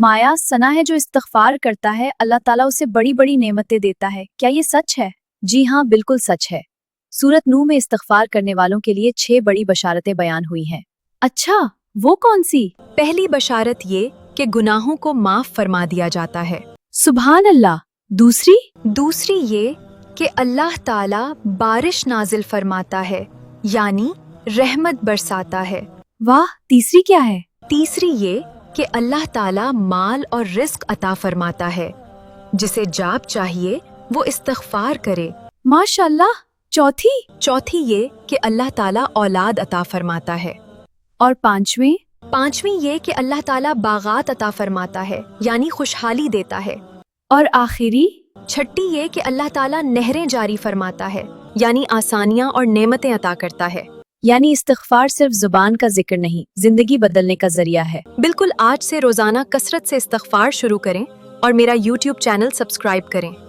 माया सना है जो इस्तग़फ़ार करता है अल्लाह ताला उसे बड़ी बड़ी नेमतें देता है। क्या ये सच है? जी हाँ, बिल्कुल सच है। सूरत नूह में इस्तग़फ़ार करने वालों के लिए 6 बड़ी बशारतें बयान हुई हैं। अच्छा, वो कौन सी? पहली बशारत ये कि गुनाहों को माफ फरमा दिया जाता है। सुभान अल्लाह। दूसरी? दूसरी ये कि अल्लाह ताला बारिश नाजिल फरमाता है, यानी रहमत बरसाता है। वाह। तीसरी क्या है? तीसरी ये कि अल्लाह ताला माल और रिस्क अता फरमाता है, जिसे जाप चाहिए वो इस्तग़फ़ार करे। माशाअल्लाह। चौथी? चौथी ये कि अल्लाह ताला औलाद अता फरमाता है। और पांचवी? पांचवी ये कि अल्लाह ताला बागात अता फरमाता है, यानी खुशहाली देता है। और आखिरी? छठी ये कि अल्लाह ताला नहरें जारी फरमाता है, यानी आसानियां और नेमतें अता करता है। यानी इस्तग़फ़ार सिर्फ जुबान का जिक्र नहीं, जिंदगी बदलने का जरिया है। बिल्कुल, आज से रोजाना कसरत से इस्तग़फ़ार शुरू करें और मेरा YouTube चैनल सब्सक्राइब करें।